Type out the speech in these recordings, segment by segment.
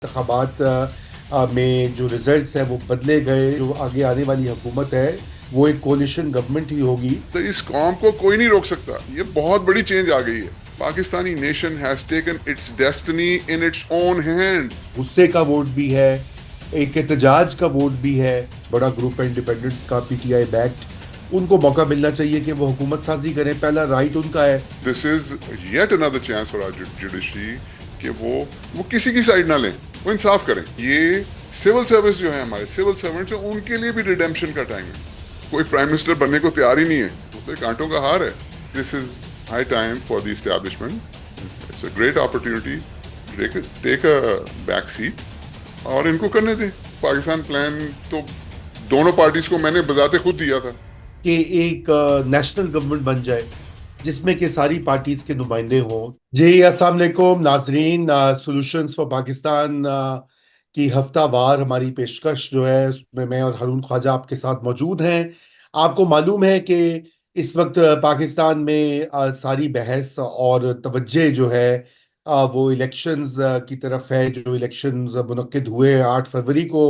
انتخابات میں جو ریزلٹس ہیں وہ بدلے گئے. جو آگے آنے والی حکومت ہے وہ ایک کولیشن گورنمنٹ ہی ہوگی. تو اس قوم کو کوئی نہیں روک سکتا. یہ بہت بڑی چینج آ گئی ہے. Pakistani nation has taken its destiny in its own hand. غصے کا ووٹ بھی ہے, ایک احتجاج کا ووٹ بھی ہے. بڑا گروپ ہے انڈیپینڈنٹس کا, پی ٹی آئی بیکڈ. ان کو موقع ملنا چاہیے کہ وہ حکومت سازی کریں, پہلا رائٹ ان کا ہے. This is yet another chance for our judiciary کہ وہ کسی کی سائڈ نہ لیں, وہ انصاف کریں. یہ سول سروس جو ہے, ہمارے سول سرونٹس, ان کے لیے بھی ریڈیمپشن کا ٹائم ہے. کوئی پرائم منسٹر بننے کو تیار ہی نہیں ہے, وہ تو کانٹوں کا ہار ہے. This is high time for the establishment. It's a great opportunity. Take a back seat اور ان کو کرنے دیں. پاکستان پلان تو دونوں پارٹیز کو میں نے بذات خود دیا تھا کہ ایک نیشنل گورنمنٹ بن جائے جس میں کہ ساری پارٹیز کے نمائندے ہوں. جی السلام علیکم ناظرین, سولوشنز فار پاکستان کی ہفتہ وار ہماری پیشکش جو ہے اس میں اور ہارون خواجہ آپ کے ساتھ موجود ہیں. آپ کو معلوم ہے کہ اس وقت پاکستان میں ساری بحث اور توجہ جو ہے وہ الیکشنز کی طرف ہے. جو الیکشنز منعقد ہوئے 8 فروری کو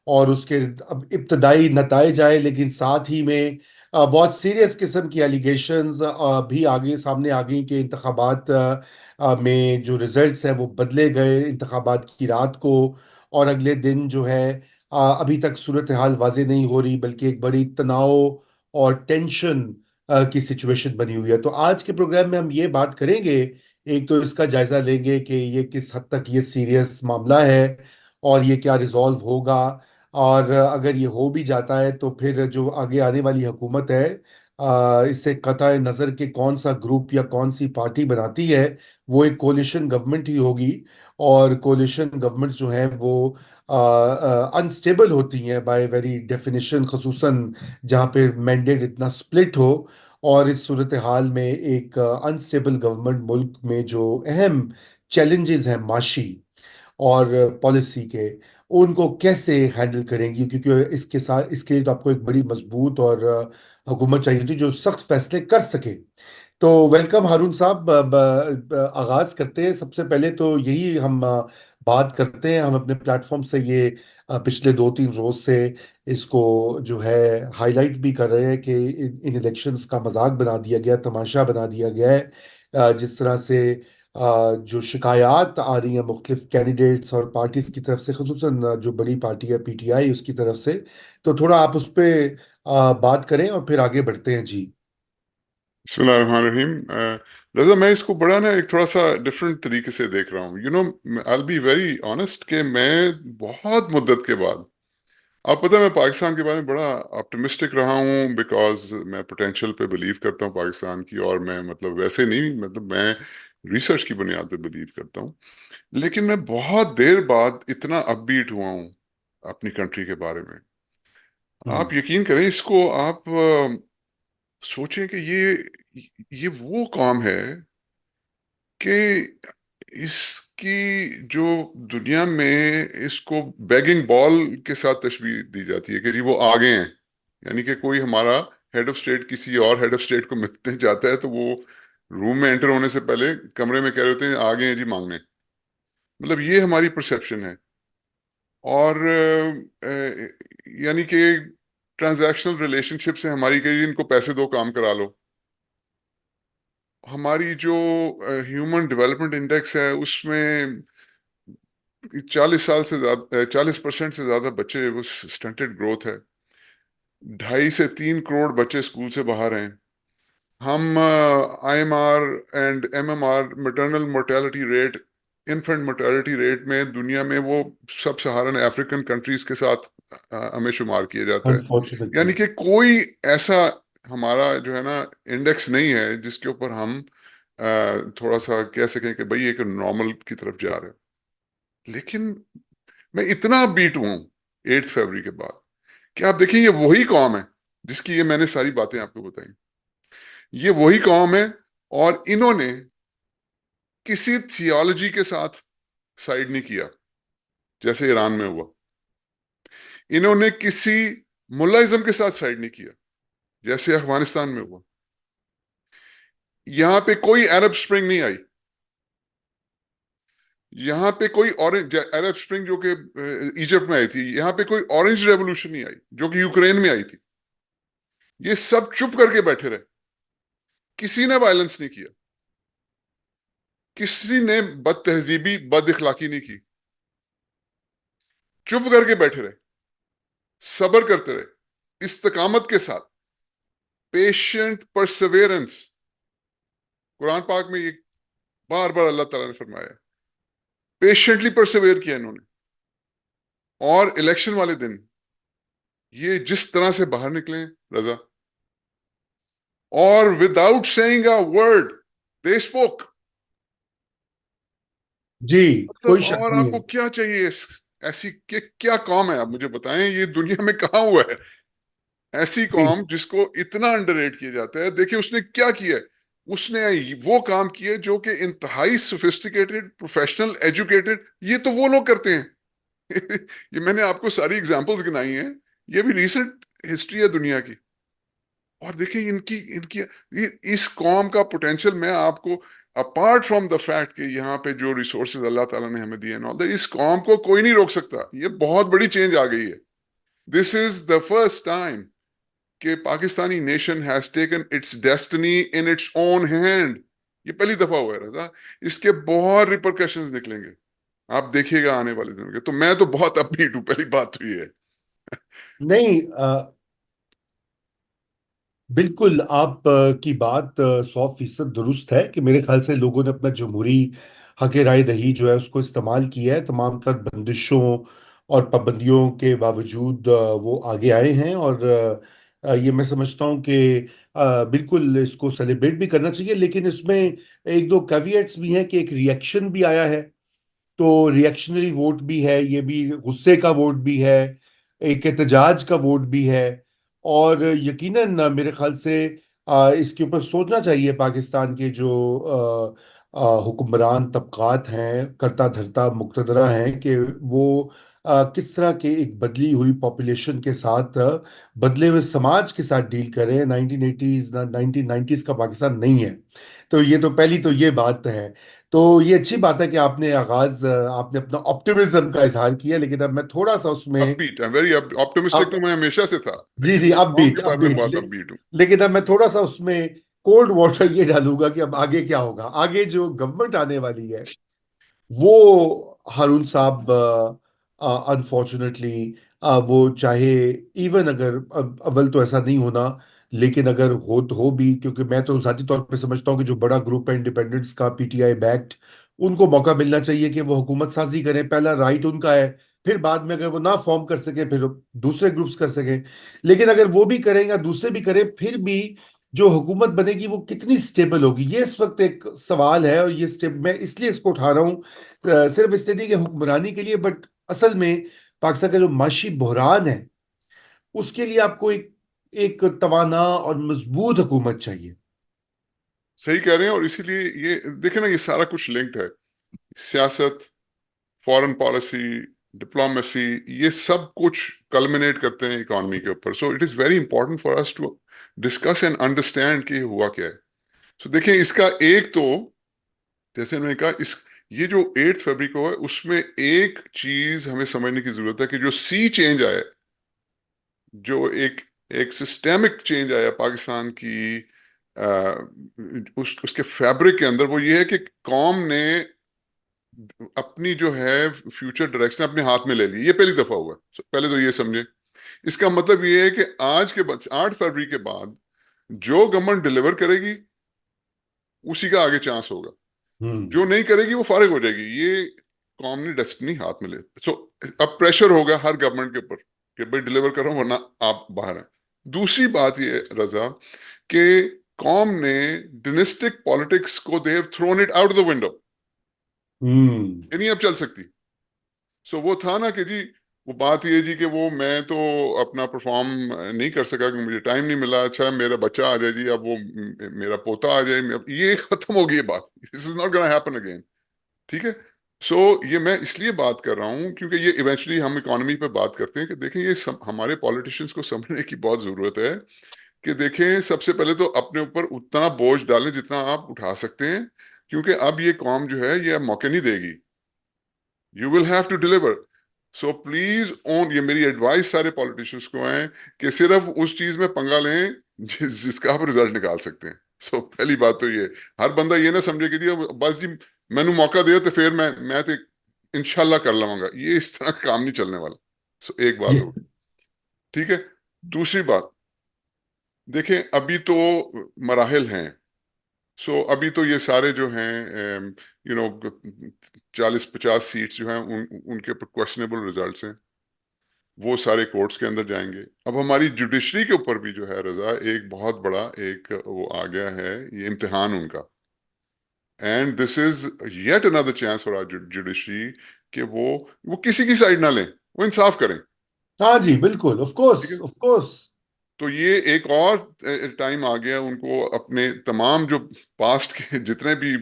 اور اس کے ابتدائی نتائج آئے, لیکن ساتھ ہی میں بہت سیریس قسم کی ایلیگیشنز بھی آگے سامنے آ گئی کہ انتخابات میں جو ریزلٹس ہیں وہ بدلے گئے انتخابات کی رات کو, اور اگلے دن جو ہے ابھی تک صورتحال واضح نہیں ہو رہی, بلکہ ایک بڑی تناؤ اور ٹینشن کی سچویشن بنی ہوئی ہے. تو آج کے پروگرام میں ہم یہ بات کریں گے, ایک تو اس کا جائزہ لیں گے کہ یہ کس حد تک یہ سیریس معاملہ ہے اور یہ کیا ریزالو ہوگا, اور اگر یہ ہو بھی جاتا ہے تو پھر جو آگے آنے والی حکومت ہے اس سے قطع نظر کہ کون سا گروپ یا کون سی پارٹی بناتی ہے وہ ایک کولیشن گورنمنٹ ہی ہوگی. اور کولیشن گورنمنٹس جو ہیں وہ انسٹیبل ہوتی ہیں بائی ویری ڈیفینیشن, خصوصاً جہاں پہ مینڈیٹ اتنا سپلٹ ہو. اور اس صورتحال میں ایک انسٹیبل گورنمنٹ ملک میں جو اہم چیلنجز ہیں معاشی اور پالیسی کے, ان کو کیسے ہینڈل کریں گی, کیونکہ اس کے ساتھ اس کے لیے تو آپ کو ایک بڑی مضبوط اور حکومت چاہیے تھی جو سخت فیصلے کر سکے. تو ویلکم ہارون صاحب. آغاز کرتے ہیں. سب سے پہلے تو یہی ہم بات کرتے ہیں, ہم اپنے پلیٹ فارم سے یہ پچھلے 2-3 روز سے اس کو جو ہے ہائی لائٹ بھی کر رہے ہیں کہ ان الیکشنز کا مذاق بنا دیا گیا, تماشا بنا دیا گیا ہے. جس طرح سے جو شکایات آ رہی ہیں مختلف کینڈیڈیٹس اور پارٹیز کی طرف سے, خصوصاً جو بڑی پارٹی ہے پی ٹی آئی اس کی طرف سے, تو تھوڑا آپ اس پہ بات کریں اور پھر آگے بڑھتے ہیں. جی بسم اللہ الرحمن الرحیم. رضا, میں اس کو بڑا نا ایک تھوڑا سا ڈفرینٹ طریقے سے دیکھ رہا ہوں. I'll be very honest کہ میں بہت مدت کے بعد, آپ پتہ ہے میں پاکستان کے بارے میں بڑا آپٹمسٹک رہا ہوں بیکاز میں پوٹینشیل پہ بلیو کرتا ہوں پاکستان کی, اور میں مطلب ویسے نہیں, مطلب میں ریسرچ کی بنیاد پہ بلیو کرتا ہوں. لیکن میں بہت دیر بعد اتنا اپ بیٹ ہوا ہوں اپنی کنٹری کے بارے میں. ہوں آپ یقین کریں, اس کو آپ سوچیں کہ یہ وہ قوم ہے کہ اس کی جو دنیا میں اس کو بیگنگ بال کے ساتھ تشبیہ دی جاتی ہے کہ جی وہ آگے ہیں. یعنی کہ کوئی ہمارا ہیڈ آف اسٹیٹ کسی اور ہیڈ آف اسٹیٹ کو ملنے جاتا ہے تو وہ روم میں انٹر ہونے سے پہلے کمرے میں کہہ رہے ہوتے ہیں آگے ہیں جی مانگنے. مطلب یہ ہماری پرسیپشن ہے. اور یعنی کہ ٹرانزیکشنل ریلیشن شپ سے ہماری کہ ان کو پیسے دو کام کرا لو. ہماری جو ہیومن ڈیولپمنٹ انڈیکس ہے اس میں 40% سے زیادہ بچے, وہ سٹنٹڈ گروتھ ہے. 2.5 سے 3 کروڑ بچے اسکول سے باہر ہیں. ہم I M R and M M R maternal mortality rate, infant mortality rate میں دنیا میں وہ سب سہارن افریقن کنٹریز کے ساتھ ہمیں شمار کیا جاتا ہے. انفارچونیٹلی. یعنی کہ کوئی ایسا ہمارا جو ہے نا انڈیکس نہیں ہے جس کے اوپر ہم تھوڑا سا کہہ سکیں کہ بھئی ایک نارمل کی طرف جا رہے ہیں. لیکن میں اتنا بیٹ ہوں 8 فروری کے بعد کہ آپ دیکھیں یہ وہی قوم ہے جس کی یہ میں نے ساری باتیں آپ کو بتائیں. یہ وہی قوم ہے, اور انہوں نے کسی تھیولوجی کے ساتھ سائیڈ نہیں کیا جیسے ایران میں ہوا. انہوں نے کسی ملازم کے ساتھ سائیڈ نہیں کیا جیسے افغانستان میں ہوا. یہاں پہ کوئی عرب سپرنگ نہیں آئی. یہاں پہ کوئی اورنج عرب اسپرنگ جو کہ ایجپٹ میں آئی تھی، یہاں پہ کوئی اورنج ریولوشن نہیں آئی جو کہ یوکرین میں آئی تھی. یہ سب چپ کر کے بیٹھے رہے، کسی نے وائلنس نہیں کیا، کسی نے بد تہذیبی بد اخلاقی نہیں کی، چپ کر کے بیٹھے رہے، صبر کرتے رہے استقامت کے ساتھ. پیشنٹ پرسیویرنس، قرآن پاک میں یہ بار بار اللہ تعالیٰ نے فرمایا، پیشنٹلی پرسیویئر کیا انہوں نے. اور الیکشن والے دن یہ جس طرح سے باہر نکلے رضا، اور without seeing a word they spoke. جی مطلب کوئی شک اور نہیں آپ ہے. کو کیا چاہیے ایسی کہ کیا قوم ہے؟ آپ مجھے بتائیں یہ دنیا میں کہاں ہوا ہے ایسی جی قوم جس کو اتنا انڈر ریٹ کیا جاتا ہے؟ دیکھیں اس نے کیا کیا ہے. اس نے وہ کام کیے جو کہ انتہائی سوفسٹیکیٹڈ، پروفیشنل، ایجوکیٹڈ، یہ تو وہ لوگ کرتے ہیں. یہ میں نے آپ کو ساری ایگزامپلز گنائی ہیں، یہ بھی ریسنٹ ہسٹری ہے دنیا کی. اور دیکھیں ان کی اس قوم کا پوٹینشیل، میں آپ کو اپارٹ فرام دا فیکٹ کہ یہاں پہ جو ریسورسز اللہ تعالیٰ نے ہمیں دیے ہیں، اس قوم کو کوئی نہیں روک سکتا. یہ بہت بڑی چینج آ گئی ہے. This is the first time کہ Pakistani nation has taken its destiny in its own hand. یہ پہلی دفعہ ہوا ہے رضا. اس کے بہت ریپرکشنز نکلیں گے، آپ دیکھیے گا آنے والے دنوں کے. تو میں تو بہت اپبیٹ ہوں، پہلی بات تو یہ ہے. نہیں بالکل آپ کی بات 100% درست ہے کہ میرے خیال سے لوگوں نے اپنا جمہوری حق رائے دہی جو ہے اس کو استعمال کیا ہے. تمام تر بندشوں اور پابندیوں کے باوجود وہ آگے آئے ہیں، اور یہ میں سمجھتا ہوں کہ بالکل اس کو سیلیبریٹ بھی کرنا چاہیے. لیکن اس میں ایک دو کیویٹس بھی ہیں کہ ایک ریئیکشن بھی آیا ہے، تو ریئیکشنری ووٹ بھی ہے، یہ بھی غصے کا ووٹ بھی ہے، ایک احتجاج کا ووٹ بھی ہے. اور یقیناً میرے خیال سے اس کے اوپر سوچنا چاہیے پاکستان کے جو حکمران طبقات ہیں، کرتا دھرتا مقتدرہ ہیں، کہ وہ کس طرح کے ایک بدلی ہوئی پاپولیشن کے ساتھ بدلے ہوئے سماج کے ساتھ ڈیل کریں. 1980s 1990s کا پاکستان نہیں ہے. تو یہ تو پہلی تو یہ بات ہے. تو یہ اچھی بات ہے کہ آپ نے آپ نے اپنا آپٹیمزم کا اظہار کیا، لیکن اب میں تھوڑا سا اس میں اپ بیٹ، ویری آپٹمسٹک اب تو میں ہمیشہ سے تھا، جی لیکن جی اس اب قوم بیٹ کے اب بارے میں بیٹ بہت اپ بیٹ ہوں. لیکن اب میں تھوڑا سا اس میں کولڈ واٹر یہ ڈالوں گا کہ اب آگے کیا ہوگا. آگے جو گورنمنٹ آنے والی ہے وہ ہارون صاحب انفارچونیٹلی وہ چاہے ایون اگر اول تو ایسا نہیں ہونا، لیکن اگر ہو بھی، کیونکہ میں تو ذاتی طور پہ سمجھتا ہوں کہ جو بڑا گروپ ہے انڈیپینڈنس کا، پی ٹی آئی بیکڈ، ان کو موقع ملنا چاہیے کہ وہ حکومت سازی کریں. پہلا رائٹ ان کا ہے، پھر بعد میں اگر وہ نہ فارم کر سکیں پھر دوسرے گروپس کر سکیں. لیکن اگر وہ بھی کریں یا دوسرے بھی کریں، پھر بھی جو حکومت بنے گی وہ کتنی سٹیبل ہوگی، یہ اس وقت ایک سوال ہے. اور یہ میں اس لیے اس کو اٹھا رہا ہوں، صرف اس لیے نہیں کہ حکمرانی کے لیے، بٹ اصل میں پاکستان کا جو معاشی بحران ہے اس کے لیے آپ کو ایک توانا اور مضبوط حکومت چاہیے. صحیح کہہ رہے ہیں. اور اسی لیے یہ دیکھیں نا، یہ سارا کچھ لنکڈ ہے. سیاست، فارن پالیسی، ڈپلومیسی، یہ سب کچھ کلمنیٹ کرتے ہیں اکانومی کے اوپر. So it is very important for us to discuss and understand کہ یہ ہوا کیا ہے. سو دیکھیں اس کا ایک تو، جیسے میں نے کہا، یہ جو 8 فروری کو ہے، اس میں ایک چیز ہمیں سمجھنے کی ضرورت ہے کہ جو سی چینج آیا، جو ایک سسٹیمک چینج آیا پاکستان کی اس کے فیبرک کے اندر، وہ یہ ہے کہ قوم نے اپنی جو ہے فیوچر ڈائریکشن اپنے ہاتھ میں لے لی. یہ پہلی دفعہ ہوا. پہلے تو یہ سمجھیں. اس کا مطلب یہ ہے کہ آج کے بعد 8 فروری کے بعد جو گورنمنٹ ڈلیور کرے گی اسی کا آگے چانس ہوگا، ہوں جو نہیں کرے گی وہ فارغ ہو جائے گی. یہ قوم نے ڈیسٹنی ہاتھ میں لے. سو اب پریشر ہوگا ہر گورنمنٹ کے اوپر کہ بھائی ڈلیور کرو ورنہ آپ باہر ہیں. دوسری بات یہ رضا کہ قوم نے ڈینسٹک پالیٹکس کو they have thrown it out the window. ہوں یہ نہیں اب چل سکتی. سو وہ تھا نا کہ جی وہ بات یہ جی کہ وہ میں تو اپنا پرفارم نہیں کر سکا کہ مجھے ٹائم نہیں ملا. اچھا میرا بچہ آ جائے جی، اب وہ میرا پوتا آ جائے، یہ ختم ہو گئی یہ بات. This is not gonna happen again. ٹھیک ہے. سو یہ میں اس لیے بات کر رہا ہوں کیونکہ یہ ایونچولی ہم اکانومی پہ بات کرتے ہیں کہ دیکھیں یہ ہمارے پالیٹیشینس کو سمجھنے کی بہت ضرورت ہے کہ دیکھیں سب سے پہلے تو اپنے اوپر اتنا بوجھ ڈالیں جتنا آپ اٹھا سکتے ہیں، کیونکہ اب یہ قوم جو ہے یہ اب موقع نہیں دے گی. You will have to deliver. So please own, یہ میری ایڈوائس سارے پالیٹیشینس کو ہیں کہ صرف اس چیز میں پنگا لیں جس کا آپ رزلٹ نکال سکتے ہیں. سو پہلی بات تو یہ, ہر بندہ یہ نہ سمجھے کہ جی بس جی میں نے موقع دیا تو پھر میں تو انشاءاللہ کر لوں گا. یہ اس طرح کام نہیں چلنے والا. سو ایک بات یہ ہوگی. ٹھیک ہے. دوسری بات دیکھیں, ابھی تو مراحل ہیں. سو ابھی تو یہ سارے جو ہیں 40-50 سیٹس جو ہیں ان کے اوپر کوشچنیبل ریزلٹس ہیں, وہ سارے کورٹس کے اندر جائیں گے. اب ہماری جوڈیشری کے اوپر بھی جو ہے رضا, ایک بہت بڑا ایک وہ آ گیا ہے, یہ امتحان ان کا. And this is yet another chance for our judiciary کہ وہ کسی کی سائڈ نہ لیں, وہ انصاف کریں. ہاں جی بالکل, آف کورس ٹھیک ہے. Of course. تو یہ ایک اور ٹائم آ گیا ان کو اپنے تمام جو پاسٹ کے جتنے بھی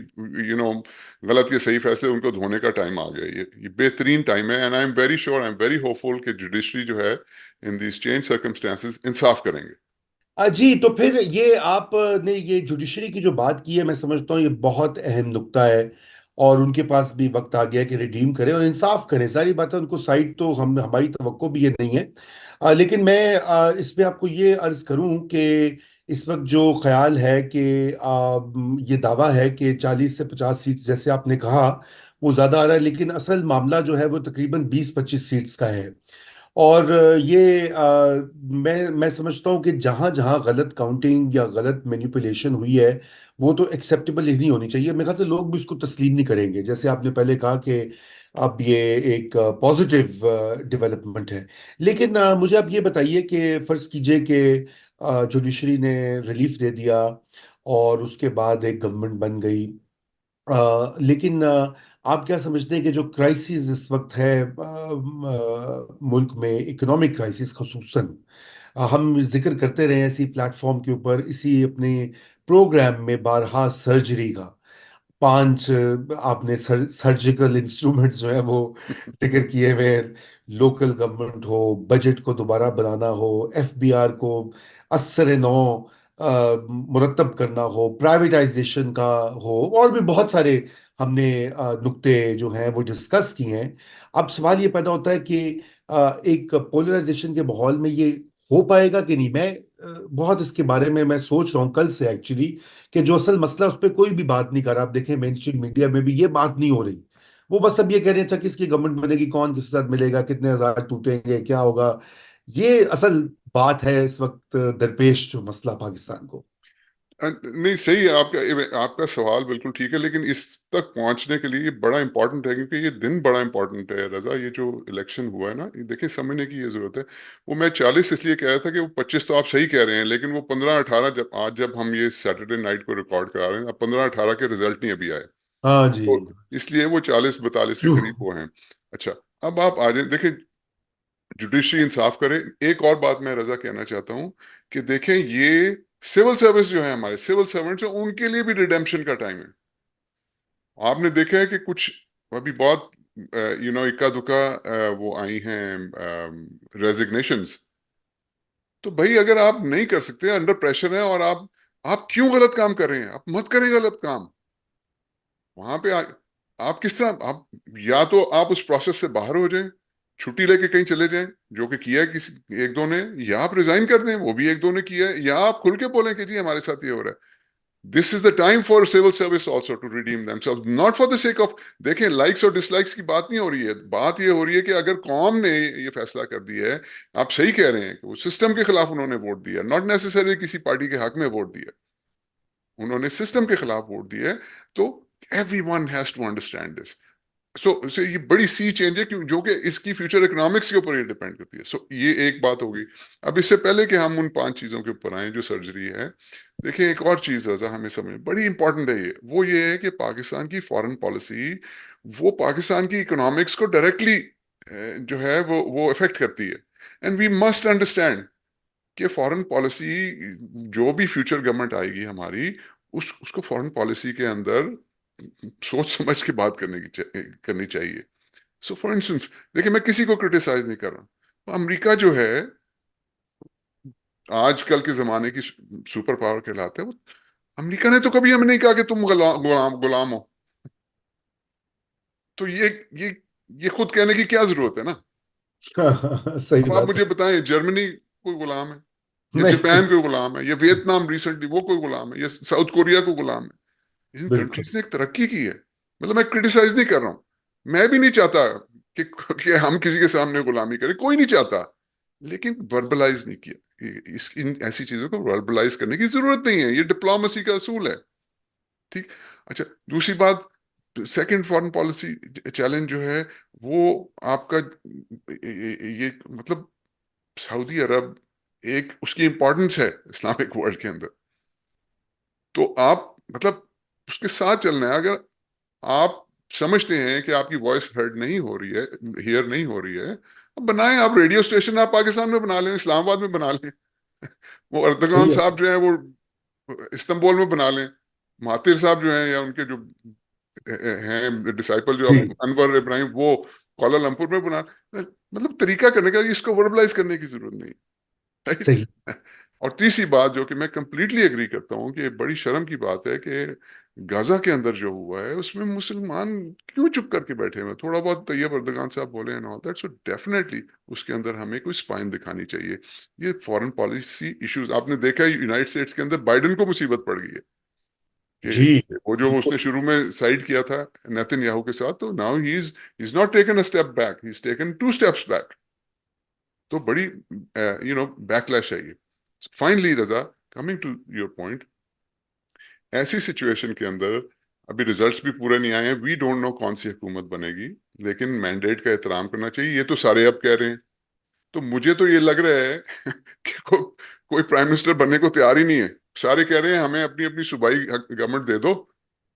غلط یا صحیح فیصلے ان کو دھونے کا ٹائم آ گیا. یہ بہترین ٹائم ہے. And I am very sure, I am very hopeful کہ جوڈیشری جو ہے ان دیز چینج سرکمسٹانسز انصاف کریں گے. جی تو پھر یہ آپ نے یہ جوڈیشری کی جو بات کی ہے, میں سمجھتا ہوں یہ بہت اہم نکتہ ہے, اور ان کے پاس بھی وقت آ گیا کہ ریڈیم کریں اور انصاف کریں. ساری بات ہے, ان کو سائڈ تو ہماری توقع بھی یہ نہیں ہے. لیکن میں اس پہ آپ کو یہ عرض کروں کہ اس وقت جو خیال ہے کہ یہ دعویٰ ہے کہ 40 سے 50 سیٹ جیسے آپ نے کہا وہ زیادہ آ رہا ہے, لیکن اصل معاملہ جو ہے وہ تقریباً 20-25 سیٹس کا ہے. اور یہ میں سمجھتا ہوں کہ جہاں جہاں غلط کاؤنٹنگ یا غلط مینیپولیشن ہوئی ہے وہ تو ایکسیپٹیبل ہی نہیں ہونی چاہیے. میرے خیال سے لوگ بھی اس کو تسلیم نہیں کریں گے. جیسے آپ نے پہلے کہا کہ اب یہ ایک پازیٹیو ڈیولپمنٹ ہے. لیکن مجھے آپ یہ بتائیے کہ فرض کیجئے کہ جوڈیشری نے ریلیف دے دیا اور اس کے بعد ایک گورنمنٹ بن گئی, لیکن آپ کیا سمجھتے ہیں کہ جو کرائسس اس وقت ہے ملک میں, اکنامک کرائسس خصوصاً, ہم ذکر کرتے رہے ہیں اسی پلیٹ فارم کے اوپر, اسی اپنے پروگرام میں بارہا سرجری کا, 5 آپ نے سرجیکل انسٹرومنٹس جو ہیں وہ ذکر کیے ہوئے, لوکل گورنمنٹ ہو, بجٹ کو دوبارہ بنانا ہو, ایف بی آر کو اثر نو مرتب کرنا ہو, پرائیویٹائزیشن کا ہو, اور بھی بہت سارے ہم نے نکتے جو ہیں وہ ڈسکس کیے ہیں. اب سوال یہ پیدا ہوتا ہے کہ ایک پولرائزیشن کے ماحول میں یہ ہو پائے گا کہ نہیں. میں بہت اس کے بارے میں سوچ رہا ہوں کل سے ایکچولی, کہ جو اصل مسئلہ اس پہ کوئی بھی بات نہیں کر رہا. آپ دیکھیں مین اسٹریم میڈیا میں بھی یہ بات نہیں ہو رہی. وہ بس اب یہ کہہ رہے ہیں اچھا کس کی گورنمنٹ بنے گی, کون کس کے ساتھ ملے گا, کتنے ہزار ٹوٹیں گے, کیا ہوگا. یہ اصل بات ہے اس وقت درپیش جو مسئلہ پاکستان کو. نہیں صحیح ہے, آپ کا سوال بالکل ٹھیک ہے, لیکن اس تک پہنچنے کے لیے یہ بڑا امپورٹنٹ ہے, کیونکہ یہ دن بڑا امپورٹنٹ ہے رضا. یہ جو الیکشن ہوا ہے نا, یہ دیکھیں سمجھنے کی یہ ضرورت ہے. وہ میں 40 اس لیے کہہ رہا تھا کہ وہ 25 تو آپ صحیح کہہ رہے ہیں, لیکن وہ 15-18 جب ہم یہ سیٹرڈے نائٹ کو ریکارڈ کرا رہے ہیں, اب 15-18 کے رزلٹ نہیں ابھی آئے, ہاں جی. تو اس لیے وہ 40-42 کے ٹرو. قریب وہ ہیں. اچھا, اب آپ آ جائیں, دیکھیں جوڈیشری انصاف کرے. ایک اور بات میں رضا کہنا چاہتا ہوں کہ دیکھیں یہ سول سروس جو ہے, ہمارے سول سرونٹس ہیں, ان کے لیے بھی ریڈیمپشن کا ٹائم ہے. آپ نے دیکھا ہے کہ کچھ ابھی بہت اکا دکا وہ آئی ہیں ریزگنیشنز. تو بھائی اگر آپ نہیں کر سکتے, انڈر پریشر ہیں, اور آپ کیوں غلط کام کر رہے ہیں؟ آپ مت کریں غلط کام. وہاں پہ آپ کس طرح, یا تو آپ اس پروسیس سے باہر ہو جائیں, چھٹی لے کے کہیں چلے جائیں, جو کہ کیا ہے کسی ایک دو نے, یا آپ ریزائن کر دیں, وہ بھی ایک دو نے کیا ہے, یا آپ کھل کے بولیں کہ جی ہمارے ساتھ یہ ہو رہا ہے. This is the time for civil service also to redeem themselves, not for the sake of. دیکھیں لائکس اور ڈس لائکس کی بات نہیں ہو رہی ہے, بات یہ ہو رہی ہے کہ اگر قوم نے یہ فیصلہ کر دیا ہے, آپ صحیح کہہ رہے ہیں کہ وہ سسٹم کے خلاف انہوں نے ووٹ دیا, ناٹ نیسسری کسی پارٹی کے حق میں ووٹ دیا, انہوں نے سسٹم کے خلاف ووٹ دیا ہے. تو everyone has to understand this. So یہ بڑی سی چینج ہے جو کہ اس کی فیوچر اکنامکس کے اوپر یہ ڈیپینڈ کرتی ہے. سو یہ ایک بات ہوگی. اب اس سے پہلے کہ ہم ان 5 چیزوں کے اوپر آئیں جو سرجری ہے, دیکھیں ایک اور چیز رضا ہمیں سمجھ بڑی امپورٹنٹ ہے, وہ یہ ہے کہ پاکستان کی فارن پالیسی وہ پاکستان کی اکنامکس کو ڈائریکٹلی جو ہے وہ افیکٹ کرتی ہے. اینڈ وی مسٹ انڈرسٹینڈ کہ فارن پالیسی جو بھی فیوچر گورنمنٹ آئے گی ہماری, اس کو فارن پالیسی کے اندر سوچ سمجھ کے بات کرنی چاہیے. سو فار انسٹنس دیکھیں, میں کسی کو کرٹیسائز نہیں کر رہا ہوں, امریکہ جو ہے آج کل کے زمانے کی سپر پاور کہلاتا ہے, وہ امریکہ نے تو کبھی ہمیں نہیں کہا کہ تم غلام ہو. تو یہ یہ خود کہنے کی کیا ضرورت ہے نا. صحیح اب آپ بات ہے. مجھے بتائیں جرمنی کوئی غلام ہے یا نہیں. جاپان کوئی غلام ہے یا ویتنام ریسنٹلی وہ کوئی غلام ہے یا ساؤتھ کوریا کوئی غلام ہے؟ ان بالکل. کنٹریز نے ایک ترقی کی ہے. مطلب میں کرٹیسائز نہیں کر رہا ہوں, میں بھی نہیں چاہتا کہ ہم کسی کے سامنے غلامی کریں, کوئی نہیں چاہتا, لیکن وربلائز نہیں کیا. ان ایسی چیزوں کو وربلائز کرنے کی ضرورت نہیں ہے, یہ ڈپلومسی کا اصول ہے. ٹھیک. اچھا دوسری بات, سیکنڈ فارن پالیسی چیلنج جو ہے وہ آپ کا یہ مطلب سعودی عرب ایک اس کی امپورٹنس ہے اسلامک ورلڈ کے اندر, تو آپ مطلب اس کے ساتھ چلنا ہے. اگر آپ سمجھتے ہیں کہ آپ کی وائس ہرڈ نہیں ہو رہی ہے, ہیئر نہیں ہو رہی ہے, اب بنائیں آپ ریڈیو اسٹیشن, آپ پاکستان میں بنا لیں, اسلام آباد میں بنا لیں. وہ اردگان صحیح ہے. صاحب جو ہیں وہ استنبول میں بنا لیں, مہاتیر صاحب جو ہیں یا ان کے جو ہیں ڈسائپل جو جی. انور ابراہیم وہ کوالالمپور میں بنا. مطلب طریقہ کرنے کا, اس کو وربلائز کرنے کی ضرورت نہیں. صحیح. اور تیسری بات جو کہ میں کمپلیٹلی ایگری کرتا ہوں کہ بڑی شرم کی بات ہے کہ غزہ کے اندر جو ہوا ہے اس میں مسلمان کیوں چپ کر کے بیٹھے ہوئے. تھوڑا بہت طیب اردگان صاحب بولے ہیں all that, so definitely اس کے اندر ہمیں کوئی سپائن دکھانی چاہیے. یہ فورن پالیسی ایشوز آپ نے دیکھا ہے یونائٹڈ اسٹیٹس کے اندر بائیڈن کو مصیبت پڑ گئی ہے کہ جی. وہ جو اس بالکل. نے شروع میں سائڈ کیا تھا نیتن یاہو کے ساتھ, تو now he is not taken a step back, he is taken 2 steps back. تو بڑی بیک لیش ہے یہ. Finally Raza, coming to your point, ایسی سچویشن کے اندر ابھی ریزلٹس بھی پورے نہیں آئے ہیں, وی ڈونٹ نو کون سی حکومت بنے گی, لیکن مینڈیٹ کا احترام کرنا چاہیے. یہ تو سارے اب کہہ رہے ہیں, تو مجھے تو یہ لگ رہا ہے کہ کوئی پرائم منسٹر بننے کو تیار ہی نہیں ہے. سارے کہہ رہے ہیں ہمیں اپنی اپنی صوبائی گورنمنٹ دے دو.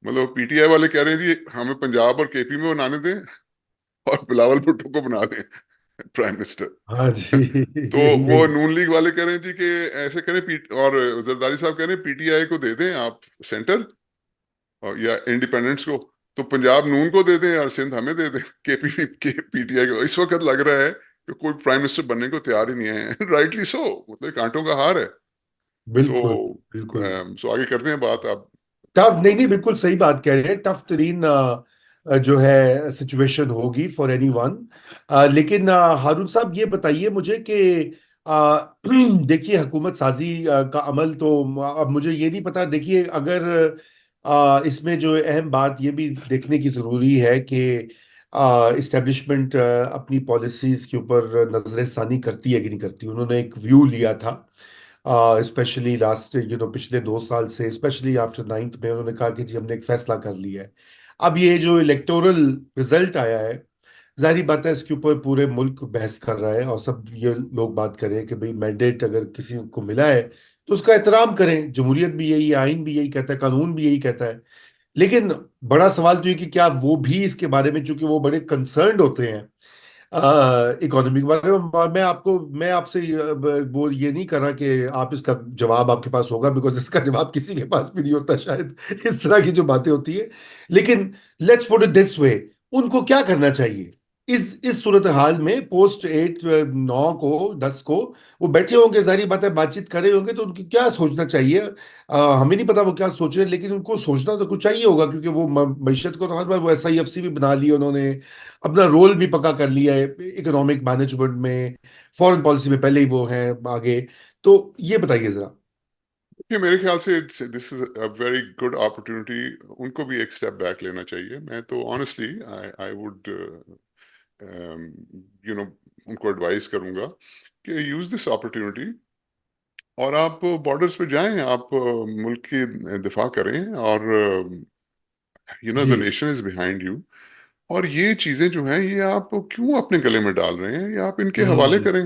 مطلب پی ٹی آئی والے کہہ رہے ہیں جی ہمیں پنجاب اور کے پی میں بنانے دیں اور بلاول بھٹو کو بنا دیں پرائم منسٹر. ہاں جی. تو وہ یہی. نون لیگ والے کہہ رہے ہیں جی کہ ایسے کریں, اور زرداری صاحب کہہ رہے ہیں پی ٹی آئی کو دے دیں آپ سینٹر, یا انڈیپینڈنس کو, تو پنجاب نون کو دے دیں اور سندھ ہمیں دے دیں پی ٹی آئی کو. اس وقت لگ رہا ہے کہ کوئی پرائم منسٹر بننے کو تیار ہی نہیں ہے. رائٹلی سو, مطلب کانٹوں کا ہار ہے. بالکل. تو بالکل. سو آگے کرتے ہیں بات آپ. ٹف نہیں, نہیں, بالکل صحیح بات کہہ رہے ہیں. ٹف ترین جو ہے سچویشن ہوگی فار اینی ون. لیکن ہارون صاحب یہ بتائیے مجھے کہ آ، دیکھیے حکومت سازی کا عمل تو اب مجھے یہ نہیں پتا. دیکھیے اگر اس میں جو اہم بات یہ بھی دیکھنے کی ضروری ہے کہ اسٹیبلشمنٹ اپنی پالیسیز کے اوپر نظر ثانی کرتی ہے کہ نہیں کرتی. انہوں نے ایک ویو لیا تھا اسپیشلی لاسٹ پچھلے 2 سال سے, اسپیشلی آفٹر 9th میں انہوں نے کہا کہ جی ہم نے ایک فیصلہ کر لیا ہے. اب یہ جو الیکٹورل رزلٹ آیا ہے, ظاہری بات ہے اس کے اوپر پورے ملک بحث کر رہا ہے اور سب یہ لوگ بات کر رہے ہیں کہ بھئی مینڈیٹ اگر کسی کو ملا ہے تو اس کا احترام کریں. جمہوریت بھی یہی ہے, آئین بھی یہی کہتا ہے, قانون بھی یہی کہتا ہے. لیکن بڑا سوال تو یہ کہ کیا وہ بھی اس کے بارے میں, چونکہ وہ بڑے کنسرنڈ ہوتے ہیں اکانومی کے بارے میں, میں آپ سے وہ یہ نہیں کر رہا کہ آپ اس کا جواب آپ کے پاس ہوگا, بیکاز اس کا جواب کسی کے پاس بھی نہیں ہوتا شاید, اس طرح کی جو باتیں ہوتی ہیں. لیکن لیٹس پٹ اٹ دس وے, ان کو کیا کرنا چاہیے اس صورتحال میں پوسٹ 8 9 کو 10 کو وہ بیٹھے ہوں گے, ظاہری بات ہے بات چیت کر رہے ہوں گے, تو ان کی کیا سوچنا چاہیے. ہمیں نہیں پتا وہ کیا سوچ رہے ہیں, لیکن ان کو سوچنا تو کچھ چاہیے ہوگا, کیونکہ وہ معیشت کو تو ہر بار وہ ایس آئی ایف سی بھی بنا لی انہوں نے, اپنا رول بھی پکا کر لیا ہے اکنامک مینجمنٹ میں, فورن پالیسی میں پہلے ہی وہ ہیں آگے. تو یہ بتائیے ذرا. کہ میرے خیال سے دس از اے ویری گڈ اپرچونٹی, ان کو بھی ایک اسٹیپ بیک لینا چاہیے. میں تو آنیسٹلی آئی وڈ ان کو ایڈوائز کروں گا کہ یوز دس اپرچونٹی, اور آپ بارڈرز پہ جائیں, آپ ملک کی دفاع کریں, اور دا جی. Nation is behind you. اور یہ چیزیں جو ہیں یہ آپ کیوں اپنے گلے میں ڈال رہے ہیں, یہ آپ ان کے حوالے ہوں. کریں.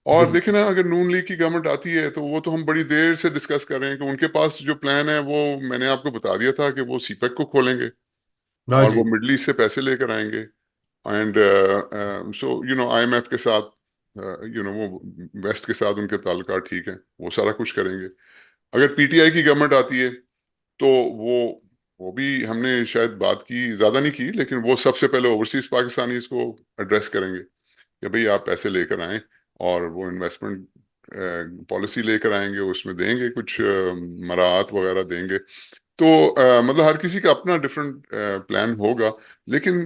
اور دیکھیں بالکل. نا, اگر نون لیگ کی گورنمنٹ آتی ہے تو وہ تو ہم بڑی دیر سے ڈسکس کر رہے ہیں کہ ان کے پاس جو پلان ہے وہ میں نے آپ کو بتا دیا تھا کہ وہ سی پیک کو کھولیں گے ہاں اور جی. وہ مڈل ایسٹ سے پیسے لے کر آئیں گے. And so I M F کے ساتھ وہ ویسٹ کے ساتھ ان کے تعلقات ٹھیک ہیں, وہ سارا کچھ کریں گے. اگر پی ٹی آئی کی گورنمنٹ آتی ہے تو وہ بھی ہم نے شاید بات کی, زیادہ نہیں کی, لیکن وہ سب سے پہلے اوورسیز پاکستانی اس کو ایڈریس کریں گے کہ بھئی آپ پیسے لے کر آئیں, اور وہ انویسٹمنٹ پالیسی لے کر آئیں گے, اس میں دیں گے کچھ مراعات وغیرہ دیں گے. تو مطلب ہر کسی کا اپنا ڈفرینٹ پلان ہوگا, لیکن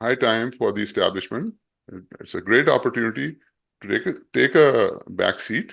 high time for the establishment. It's a great opportunity to take a back seat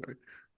Right?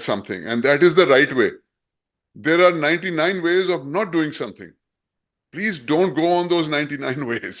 something, and that is the right way. There are 99 ways of not doing something. Please don't go on those 99 ways.